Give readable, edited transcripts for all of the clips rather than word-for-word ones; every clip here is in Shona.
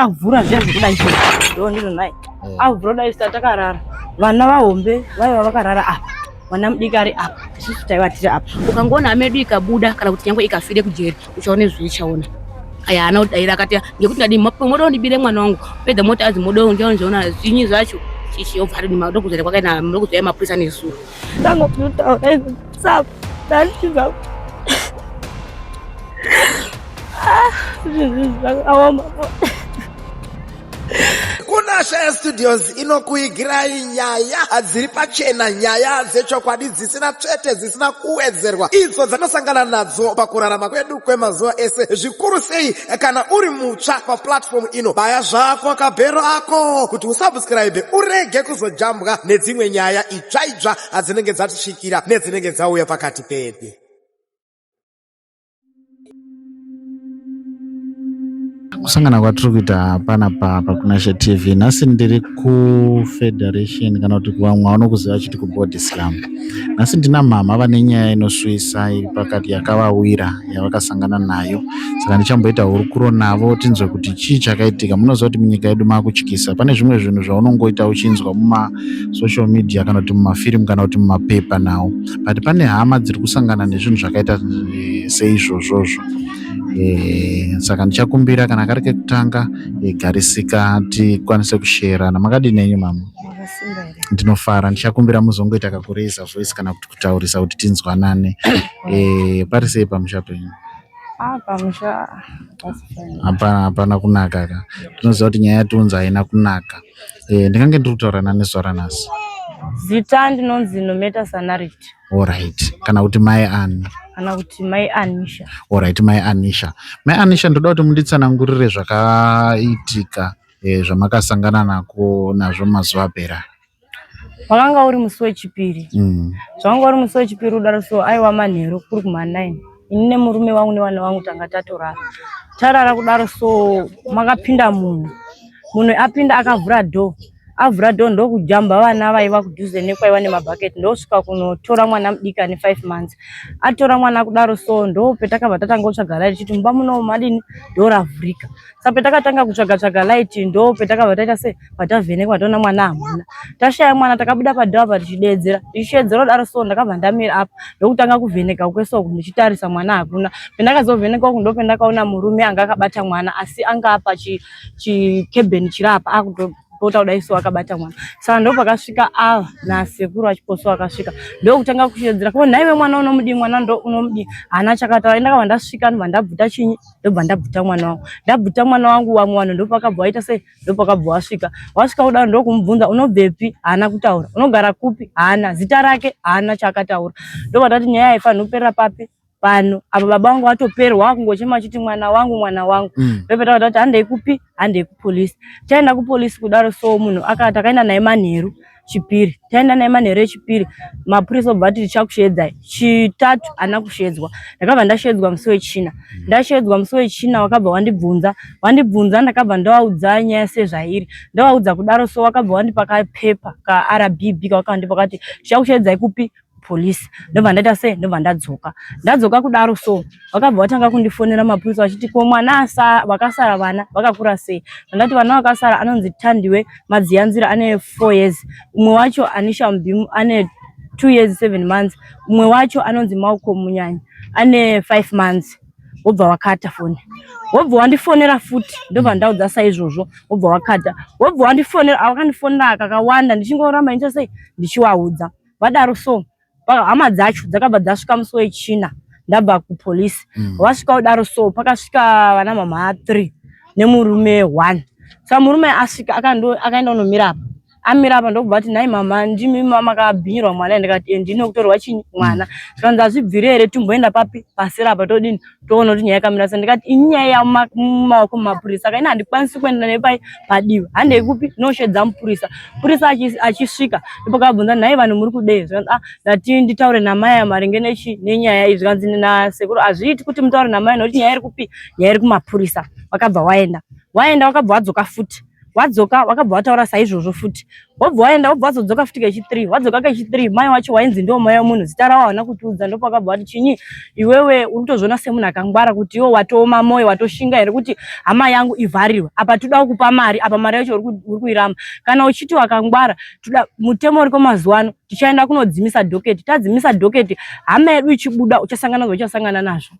avhura zviya kudai ndizvo nai avhura dai takarara vana vahombe vaiva vakarara apa mwana mudiki ari apa isusu taiva tiri apa ukangoona hamedu ikabuda kana kuti nyangwe ikafire kujeri uchaone zvichaona aya ana udaira akati ngekuti ndadi moda undibire mwana wangu pedza mota azi moda undiona zvinyi zvacho chichiobva rini madoku zere kwakaina mudoku zere mapurisa nesu ndangoputaura sap ndandibva Kunasha Studios inokuigirai nyaya dziri pachena, nyaya dzechokwadi dzisina tsvete dzisina kuwedzerwa, idzo dzanosangana nadzo pakurarama kwedu kwemazuva ese. Zvikuru sei kana uri mutsva paplatform ino, baya zvako kabhero ako kuti usubscribe urege kuzojambwa nedzimwe nyaya itsva dzinenge dzatisvikira nedzinenge dzauya pakati pedu. Kusangana kwatiri kuita panapa pakunasha TV, nhasi ndiri kuFederation kana kuti vamwe vanokuziva chiti kuBoard Slam. Nhasi ndina mama vane nyaya inosvisa iri pakati yakavawira yavakasangana nayo, saka ndichamboita hurukuro navo tinzwe kuti chii chakaitika. Munoziva kuti munyika yedu makutyisa, pane zvimwe zvinhu zvaunongoita uchinzwa muma social media kana kuti mumafirimu kana kuti mumapepa nawo, but pane hama dziri kusangana nezvinhu zvakaita seizvozvozvo. Saka ndichakumbira kana kari kekutanga garisika tikwanise kushera. Namakadini nenyu mama? Ndinofara. Ndichakumbira muzongoita kakureza voice kana kuti kutaurisa kuti tinzwanane. Pari sei pamusha penyu? Pamusha hapana kunaka ka. Tinoziva kuti nyaya yatiunza haina kunaka. Ndikange ndiri kutaura nani zora nhasi? Zita ndinonzi Nometa Sanariti. Alright. Kana kuti mai ani? Kana kuti mai Anisha. Alright, mai Anisha. Mai Anisha, ndoda kuti munditsanangurire zvakaitika zvamakasangana nazvo mazuva apera. Wakanga uri musi wechipiri. Zvawanga uri musi wechipiri udaro so aiwa manheru kuri kuma9. Ini nemurume wangu nevana vangu tanga tatorara. Tarara kudaro so makapinda munhu apinda akavhura door. Avhura door ndokujamba vana vaiva kudhuze nekwaiva nemabhaketi, ndosvika kunotora mwana mudiki ane 5 months. Atora mwana kudaro so ndopetakabva tatanga kutsvaga light chiti mumba muno madini door ravhurika. Saka petakatanga kutsvaga light ndopetakabva taita se patavhenekwa taona mwana hamuna. Tashaya mwana takabuda padhaba tichidedzera kudaro so ndakabva ndamira apa ndokutanga kuvheneka kwesoko ndichitarisa mwana hakuna. Pendakazovhenekwa uku ndopendakaona murume anga akabata mwana asi anga apa chikebheni chirapa akutopota kudai so akabata mwana. Saka ndopakasvika nasekuru achiposo akasvika ndokutanga kushedzera ko nhaiwe mwana unomudi mwana ndo unomudi hana chakataura. Ndakabva ndasvika ndobva ndabvuta chinyi ndobva ndabvuta mwana wangu. Ndabvuta mwana wangu wamwe wanhu ndopakabva waita sei ndopakabva wasvika kudaro ndokumubvunza unobvepi hana kutaura, unogara kupi hana, zita rake hana chakataura. Ndobva ndati nyaya haifanhi kuperera papi pano apa baba wangu atoperwa wakungochema chiti mwana wangu. Ndopeta kuti handei kupi handei kupolisi. Taenda kupolisi kudaro so munhu akati akaenda naye manheru chipiri. Taenda naye manheru echipiri mapurisa obva ati tichakushedzai. Chitatu hana kushedzwa. Ndakabva ndashedzwa musi wechina. Ndashedzwa musi wechina wakabva wandibvunza ndakabva ndaudza nyaya sezvairi. Ndaudza kudaro so wakabva wandipa kapepa kaRBB kawakandipa kati tichakushedzai kupi polisi. Ndobva ndaita sei ndobva ndadzoka kudaro so wakabva watanga kundifonera mapurisa vachiti ko mwana vakasara vana vakakura sei. Ndati vana vakasara anonzi Tandiwe Madziyanzira ane 4 years, umwe wacho Anisha Mbimu ane 2 years 7 months, umwe wacho anonzi Mauko Munyanya ane 5 months. Wobva wakata foni, wobva wandifonera futi ndobva ndaudza saizvozvo. Wobva wakata, wobva wandifonera awakandifonera akakawanda ndichingoramba ndita sei ndichiwaudza. Vadaro so hama dzacho dzakabva dzasvika musi wechina ndabva kupolisi. Wasvika kudaro so pakasvika vana mama 3 nemurume 1. Saka murume asvika akaenda unomira apa. Amira apa ndokubva ati nhai mama ndimi mama akabhinyirwa mwana. Ndikati ndine kutorwa chinyi mwana. Saka azvibvire here timboenda papi pasera apa todini toona kuti nyaya yakamira sei. Ndikati inyaya mumaoko mumapurisa. Saka ine handikwanisi kuenda nepai padiwa, handei kupi noshedza mupurisa. Purisa achisvika ndopakabvunza nhai vanhu muri kudei. Ndati nditaure namai maringe nenyaya iyi. Zvikanzi nasekuru hazviiti kuti mutaure namai nokuti nyaya iri kupi, nyaya iri kumapurisa. Wakabva waenda wakabva wadzoka futi wadzoka wakabva wataura saizvozvo futi wobva waenda wobva wazodzoka futi kechi3 wadzoka kechi3 mai wacho wainzi ndo mai wemunhu zita rawo hauna kutiudza ndo pakabva wati chinyi iwewe uri kutozviona semunhu akangwara kuti iwo watooma moyo watoshinga here kuti hama yangu ivharirwe apa toda kukupa mari apa mari yacho uri kuiramba kana uchiti wakangwara toda mutemo uri kwemazuva ano tichaenda kunodzimisa dhoketi tadzimisa dhoketi hama yedu ichibuda uchasangana nazvo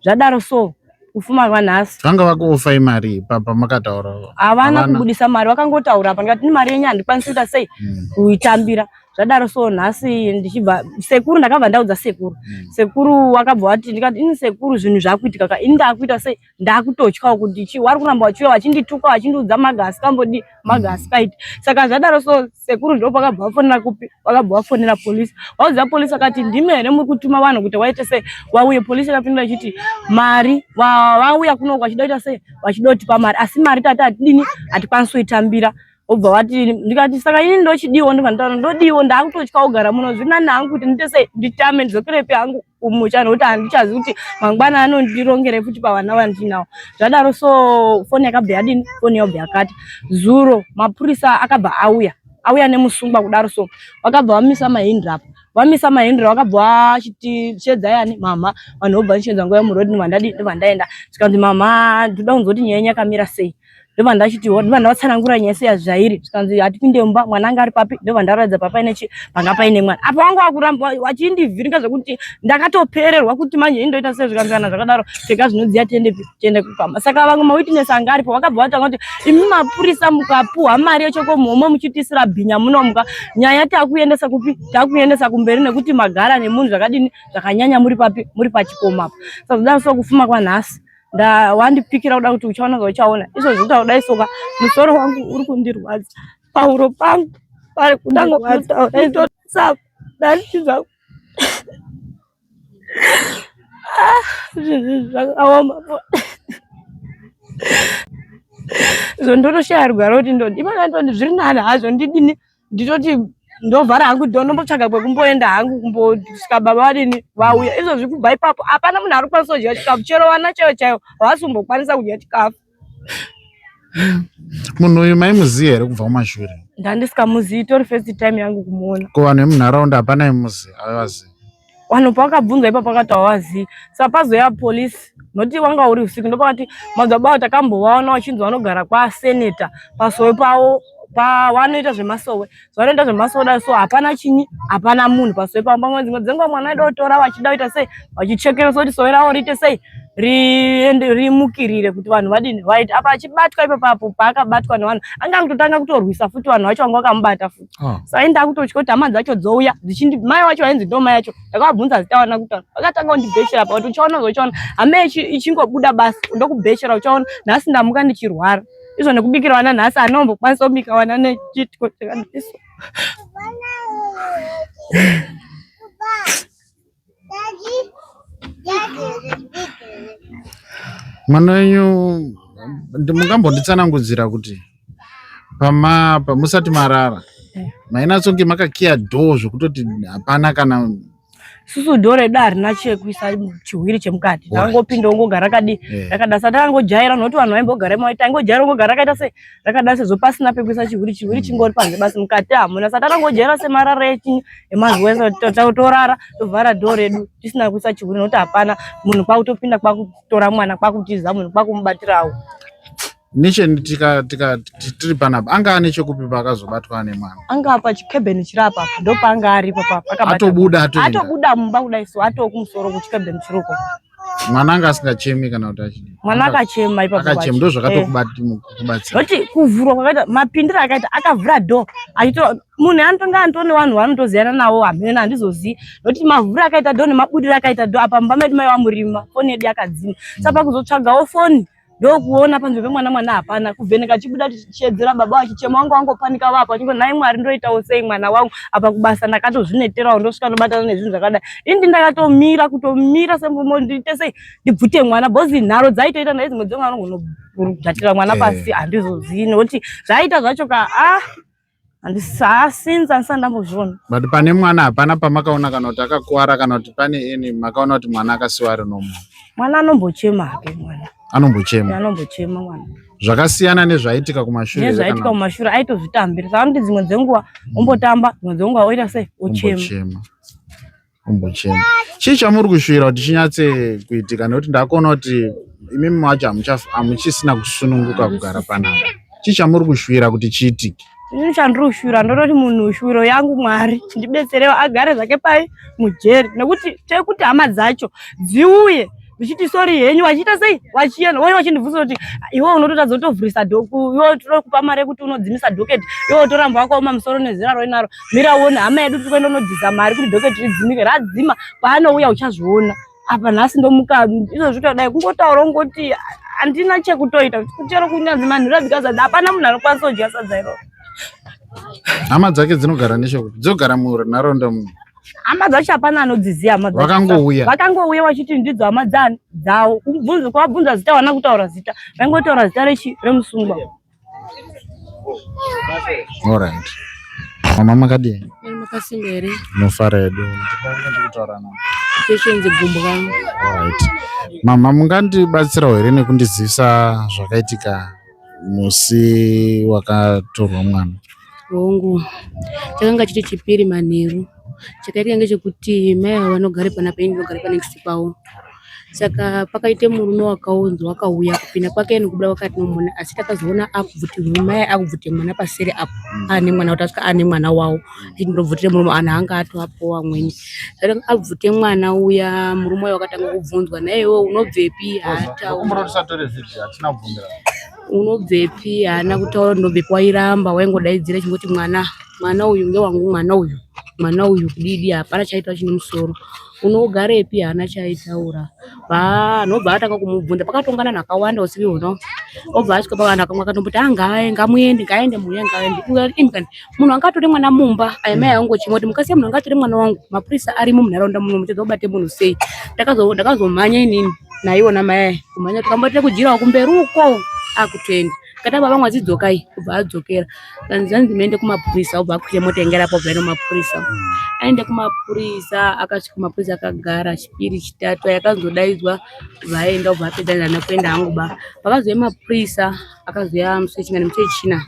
zvadaro so kufuma kwanhasi vanga vakuofa imari papa makataura havana kubudisa mari vakangotaura apa ndikati mari yenyu handikwanisi kuita sei kuitambira zvadaro so nhasi ndichibva sekuru ndakabva ndaudza sekuru wakabva wati ndikati ini sekuru zvinhu zvakuitika ka ini ndakuita sei ndakutotyawo kuti wari kuramba wachiuya wachindituka wachindiudza magasi kambodi magasi kaiti saka zvadaro so sekuru ndo pakabva wafonera kupi wakabva wafonera polisi waudza polisi akati ndimi here muri kutuma vanhu kuti waite sei wauye polisi akapindura ichiti mari wauya kuno wachida kuita sei wachida kutipa mari asi mari tati hatidini hatikwanisi kuitambira obva wati ndikati saka ini ndochidiwo ndivanditaura ndodiwo ndakutotya kugara muno zvina nangu kuti ndite sei nditame ndizokerepi hangu kumucha nokuti handichazi kuti mangwana anondirongere futi pavana vandinawo zvadaro so foni yakabva yadini foni yabva yakati zuro mapurisa akabva auya nemusungwa kudaro so wakabva wamisa mahindra apa vamisa mahindra wakabva wachiti shedza yani mama vanhu vobva nishedza nguva yemurodhi ndovandaenda zvikanzi mama ndoda kunzoti nyaya yenyu yakamira sei ndobva ndachitiwo ndobva ndavatsanangura nyaya sei yazvairi zvikanzi hatipinde mumba mwana anga ari papi ndobva ndaratidza panga paine mwana apa wanga wakuramba wachindivhiringa zvekuti ndakatopererwa kuti manje indoita sei zvikanzi kana zvakadaro pfeka zvinodziya tiende kukama saka vamwe mawitness anga aripo wakabva vatanga kuti imi mapurisa mukapuhwa mari yechokomhomo muchitisira bhinya munomuka nyaya takuendesa kupi takuendesa kumberi nekuti magara nemunhu zvakadini zvakanyanya muri papi muri pachikomapo saka zvidaro so kufuma kwanhasi wandipikira kuda kuti uchaona zauchaona izvo zvita kudai soka musoro wangu uri kundirwadza pauro pangu pari kudangotaura ndatiza zvakaoma izvo ndotoshaya rugwaro kuti ndodimanaitoti zviri nani hazvo ndidini nditoti ndovhara hangu ndombotsvaga kwekumboenda hangu kumbosvika baba vadini vauya izvo zvikubva ipapo hapana munhu ari kukwanisa kudya chikafu chero wana chaivo havasumbokwanisa kudya chikafu munhu uyu maimuziva here kubva kumashure ndandisikamuzivi tori first time yangu kumuona ko vanhu vemunharaunda hapana imuzi avazivi vanhu pakabvunza ipapo pakati havazivi saka pazoya polisi noti wanga uri usiku ndopakati madzibaba takambovaona vachinzi vanogara kwaseneta pasowe pavo vanoita zvemasowe zvanoita zvemasowe dai so hapana chinyi hapana munhu pasowe pavo pamwe dzimwe dzenguva mwana aidotora vachida kuita sei vachichekeresa kuti sowe ravo riite sei rimukirire kuti vanhu vadini vaiti apa achibatwa ipapapo paakabatwa nevanhu anga kutotanga kutorwisa futi vanhu vacho vanga vakamubata futi saka ini ndakutotya kuti hama dzacho dzouya mai wacho vainzi ndo mai yacho ndakavabvunza zita vana kuti vakatanga kundibheshera pa kuti uchaona zochaona hama ichingobuda basi ndokubheshera uchaona nhasi ndamuka ndichirwara izvo nekubikira vana nhasi anombokwanisa kubika vana nechitiko chakadiso mwana wenyu mungambonditsanangudzira kuti musati marara mainatsonge makakiya dhoo zvokutoti hapana kana susu dhoo redu harina chekuisa chihwiri chemukati takangopinda ongogara rakada saka takangojaira nokuti vanhu vaimbogara maita tangojaira ongogara rakaita sei rakada sezvo pasina pekuisa chihwiri chingori panze basi mukati hamuna saka takangojaira semarara emazuva ese torara tovhara dhoo redu tisina kuisa chihwiri nokuti hapana munhu kwakutopinda kwakutora mwana kwakutiza munhu kwakumubatirawo niche tiri panapa anga ane chekupi paakazobatwa nemwana anga pachikebheni chiri apa ndopaanga ari papapa atobuda mumba kudai so atokumusoro kuchikebheni chiroko mwana anga asingachemi kana kuti achidi mwana akachema ipapoakachema ndo zvakatokubatsira noti kuvhurwa kwakaita mapindiro akaita akavhura dhoo achitoa munhu anotonga antone vanhu vanotoziyana navo hamene handizozivi nokuti mavhuri akaita dhoo nemabudiro akaita dhoo apa mumba medu mai vamurima foni yedu yakadzima saka pakuzotsvagawo foni ndokuona panzvimbo pemwana hapana kuvheneka achibuda tichiedzera baba vachichema wangu wangopanika vapo achingo nhai mwari ndoitawo sei mwana wangu apa kubasa ndakatozvineterawo ndosvika ndobatana nezvinhu zvakadai ini ndakatomira kutomira sembomo ndiite sei ndibvute mwana bhozi nharo dzaitoita naye dzimwe dzemwana anogona mwana pasi handizozivi nokuti zvaita zvacho ka handisasinza andisati ndambozviona but pane mwana hapana pamakaona kana kuti akakuwara kana kuti pane eni makaona kuti mwana akasiwa ari nomo mwana anombochema hake mwana anombochema anombochema mwana zvakasiyana nezvaitika kumashure. Nezvaitika kumashure aitozvitambira saka kuti dzimwe dzenguva ombotamba dzimwe dzenguva oita sei ochema. Chii chamuri kushuvira kuti chinyatse kuitika? Nekuti ndakaona kuti imimi macho hamuchisina kusununguka kugara panapa. Chii chamuri kushuvira kuti chiitike? Ini chandiri kushuvira ndototi munhu shuviro yangu Mwari ndibetserewo agare zvake pai mujeri, nekuti tekuti hama dzacho dziuye zvichiti sori henyu vachiita sei vachienda vone vachindibvunza kuti iwe unototadza kutovhurisa dhoku, iwe tokupa mari yekuti unodzimisa dhoketi, iwe toramba wakaoma musoro nezera roinaro, mira uone hama yedu tiri kuenda unodhisa mari kuti dhoketi ridzimike, radzima paanouya uchazviona. Apa nhasi ndomuka izvozvi todai kungotaura ungoti handina chekutoita chero kunyanzi manhira because hapana munhu anokwanisa kudya sadza iroro. Hama dzake dzinogara nechekuti dzogara munharaunda muno? Hama dzacho hapana anodziziva hama dzacho. Vakangouya vachiti ndidzo hama dzavo. Kuvabvunza zita havana kutaura zita. Vaingotaura zita remusungwa. Alright. Mama makadini? Makasimbere. Nofara yedu. Ndikutaura nao. Patience Gumbwa. Alright. Mama mungandibatsirawo here nekundizivisa zvakaitika musi wakatorwa mwana? Hongu. Chakanga chiri chipiri manheru. Chakaitika ngechekuti mai ava vanogara panapa ini ndinogara panext pavo. Saka pakaite murume wakaunzwa akauya kupinda kwake nekubuda kwake atinomuona, asi takazoona akubvutirwa mai akubvutira mwana paseri apo ane mwana utasvika ane mwana wawo ndobvutire murume ana anga atoapo amweni. Saka abvute mwana uya murume wayo akatanga kubvunzwa naye iwe unobvepi unobvepi haana kutaura ndobvepi wairamba waingodaidzira chingoti mwana uyu ngewangu mwana uyu kudidi hapana chaita chine musoro unogarepi haana chaitaura nobva atanga kumubvunza pakatongana nakawanda usivihona obva asvika pavanhu akamwe akatomboti ngamuende muya ngaende munhu angatore mwana mumba aimai angochima kuti mukasiya munhu angatore mwana wangu mapurisa arimo munharaunda muno muchedza kubate munhu sei. Ndakazomhanya inini naiona mai kumhanya tikamboite kujirawo kumberi uko akutoenda kata baba mwadzidzokai kubva adzokera zanzi meende kumapurisa obva akwira mota ingerapo bva nomapurisa aende kumapurisa akasvika kumapurisa akagara chipiri chitatu yakazodaidzwa vaenda obva apedzana nekuenda hangu ba pakazoya mapurisa akazoya musechingani muchechina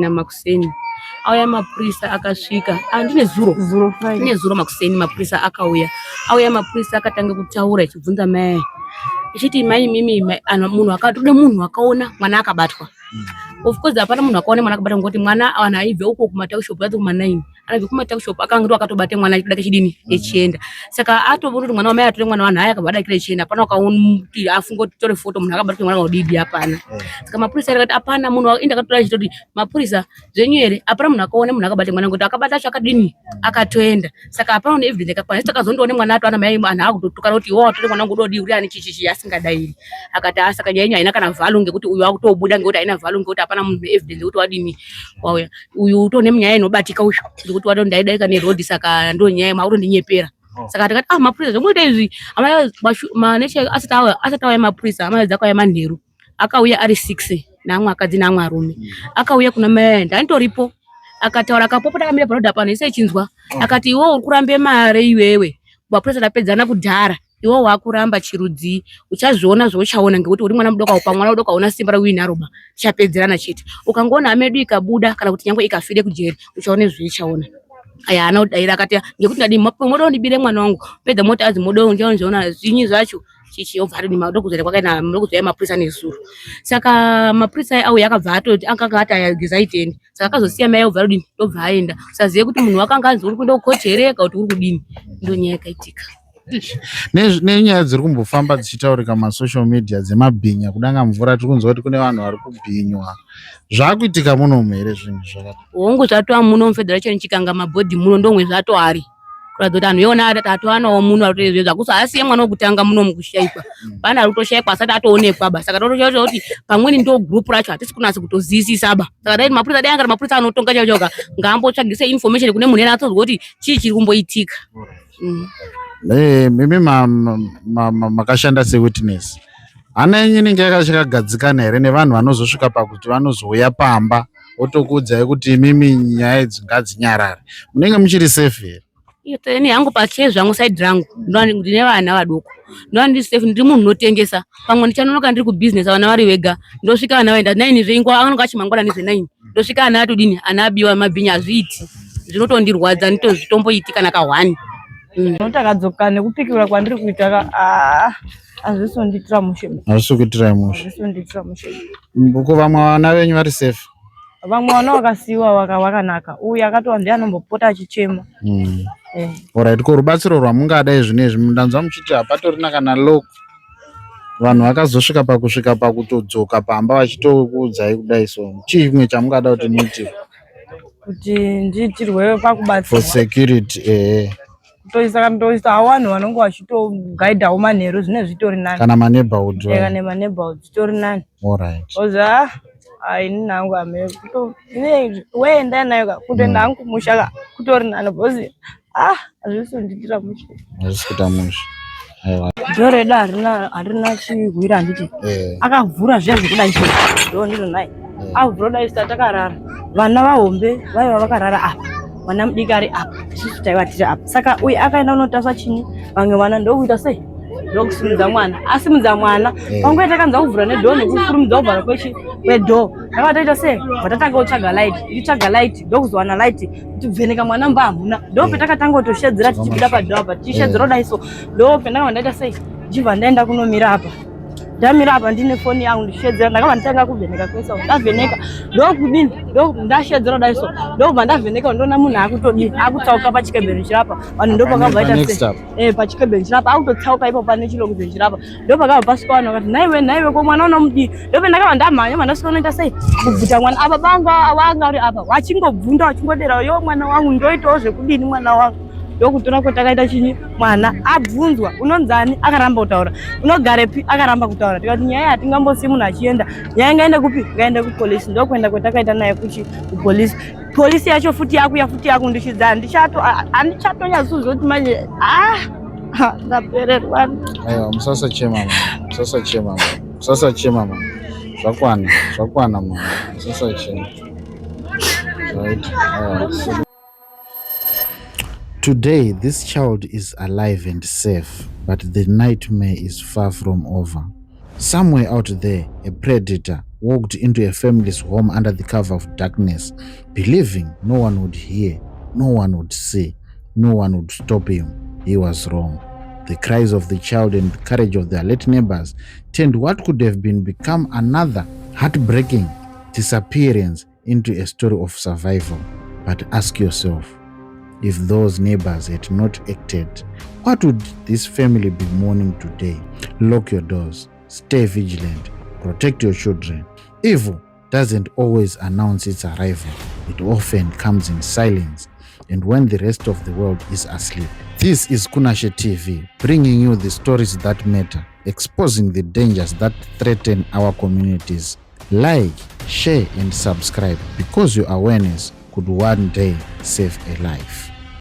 makuseni auya mapurisa akasvika ndine zuro makuseni mapurisa akauya auya mapurisa akatanga kutaura achibvunza mai ichiti mai mimi munhu akatode munhu akaona mwana akabatwa. Of course hapana munhu akaona mwana akabatwa ngoti mwana aibve uko kumatakishop yadzo kuma9 anabve kumatakishop akanga ndo akatobate mwana chidake chidini echienda. Saka atobona kuti mwana wamai atore mwana wanhu aya akabadakira echienda hapana akaona kuti afunga kuti tore foto munhu akabatwa mwana udidi hapana. Saka mapurisa akati hapana munhu inda akatora chitoti mapurisa zvenyu here hapana munhu akaona munhu akabate mwana ngoti akabata chakadini akatoenda. Saka hapana une evidence yakakwana takazondoona mwana atwana mai anhu akutotukana kuti iwo atore mwana ngudodi uri ane chichichi asingadairi akati asaka nyaya haina kana vhalu ngekuti uyu akutobuda ngekuti haina vhalu ngekuti hapana munhu evidence kuti wadini wauya uyu utone munyaya inobatika uyu ngekuti wadondaidai nerodhi saka ndo nyaya maurondinyephera. Saka tikati mapurisa zvomuita izvi maneche asati auya mapurisa amai dzakauya manheru akauya ari 6 namwe akadzi namwe arume akauya kuna mai ndanitoripo akataura akapopota akamira parodha pano ise ichinzwa akati iwo uri kurambe mare iwewe mapurisa tapedzana kudhara iwo wakuramba chirudzi uchazviona zvouchaona ngekuti uri mwana mudoko pa mwana mudoko una simba rauinaroba chapedzerana chete ukangoona amedu ikabuda kana kuti nyangwe ikafire kujeri uchaone zvichaona aya ana udaira akati ngekuti ndadi modo ndibire mwana wangu pedza mota azi modo njoona zvinyi zvacho chichi obva ni madoko zere kwakaina mudoko zve mapurisa nezuru. Saka mapurisa au yakabva atoti akanga atayagisa iteni saka akazosiya mai obva rudini ndobva aenda saziye kuti munhu wakanga anzi uri kuenda kukochereka kuti uri kudini ndo nyaya yakaitika. Nenyaya dziri kumbofamba dzichitaurika masocial media dzemabhinya kudanga mvura tiri kunzwa kuti kune vanhu vari kubhinywa zvakuitika muno here zvinhu zvakati hongu zvatoa muno mufederation chikanga mabhodhi muno ndomwe zvato ari kuratidza kuti anhu iona atatoanawo muno aritoizvezva akusaasiye mwana wokutanga muno mukushaikwa pana ari kutoshaikwa asati atoonekwa ba saka totoshaita kuti pamweni ndo group racho hatisi kunasa kutozisisa ba saka dai mapurisa dai anga mapurisa anotonga chachoka ngaambotsvagise information kune munhu ena atozwa kuti chii chiri kumboitika. Mimi makashanda sewitness hana yenyu inenge yakagadzikana here nevanhu vanozosvika pakuti vanozouya pamba otokuudzai kuti mimi nyaya idzi ngadzinyarare munenge muchiri safe here? Ine hangu pache zvangu side rangu ndine vana vadoko ndiri safe ndiri munhu unotengesa pamwe ndichanonoka ndiri kubusiness vana vari vega ndosvika vana vaenda 9 zveingwa anonga achimangwana neze 9 ndosvika ana atodini ana abiwa mabhinya hazviiti zvinotondirwadza nditozvitomboiti kana ka1 unotakadzoka nekupikirwa kwandiri kuita hazvisonditira mushe uko vamwe vana venyu vari safe vamwe vana vakasiyiwa vakanaka uyu akatova ndiye anombopota achichema alright ko rubatsiro rwamungadai zvinezvi mundanzwa muchiti hapatorina kana loko vanhu vakazosvika pakutodzoka pamba vachitokuudzai kudai so chimwe chamungada kuti muitirwe kuti ndiitirwe pakubatsira for security toisa vanhu vanonge vachitogaidhawo manheru zvine zvitori nani kana maneighborhood zvitori nani alright oza ini nangu weenda nayo kutoenda hangu kumusha kutori nani bhozi hazvisonditira mushe dhoredo harina chihwira handiti akavhura zviya zvekudai ndo ndiro nai avhura dai sita takarara vana vahombe vaiva vakarara apa vana mudiki ari apa isusu taiva tiri apa saka uye akaenda unotasva chini vamwe vana ndokuita sei ndokusimudza mwana asimudza mwana panguva takanza kuvhura nedhoo nekukurumidza kuvhara kwedhoo takava taita sei vatatanga kutsvaga laiti ndichitsvaga laiti ndokuzowana laiti kutibveneka mwana mba hamuna ndo petakatanga kutoshedzera tichibuda padhoo apa tichishedzera kudai so ndo pendakava ndaita sei ndichibva ndaenda kunomira apa ndamira apa ndine foni yangu ndichishedzera ndakava nditanga kuvheneka kwesa ndavheneka ndokudini ndashedzera kudai so ndobva ndavheneka ndoona munhu akutodini akutsauka pachikebheni chirapa vanhu ndopakabva ita pachikebheni chirapa akutotsauka ipo pane chilokubheni chirapa ndopakabva pasvika vanhu vakati naiwe ko mwana unomudii ndope ndakava ndamhanya mandasvika unoita sei kubvita mwana apa vanga uri apa wachingobvunda wachingodera yo mwana wangu ndoitawo zvekudini mwana wangu ndokutora kwatakaita chini mwana abvunzwa unonzani akaramba kutaura unogarepi akaramba kutaura tikati nyaya hatingambosi munhu achienda nyaya ngaende kupi ngaende kupolisi ndokuenda kwatakaita naye kupolisi polisi yacho futi yakuya futi yakundishidzana handichatonyazuzoti manje ndapererwa aiwa musasachema zvakwana mama musasachema right Today, this child is alive and safe, but the nightmare is far from over. Somewhere out there, a predator walked into a family's home under the cover of darkness, believing no one would hear, no one would see, no one would stop him. He was wrong. The cries of the child and the courage of the alert neighbors turned what could have become another heartbreaking disappearance into a story of survival. But ask yourself, if those neighbors had not acted, what would this family be mourning today? Lock your doors, stay vigilant, protect your children. Evil doesn't always announce its arrival. It often comes in silence and when the rest of the world is asleep. This is Kunashe TV, bringing you the stories that matter, exposing the dangers that threaten our communities. Like, share and subscribe because your awareness could one day save a life.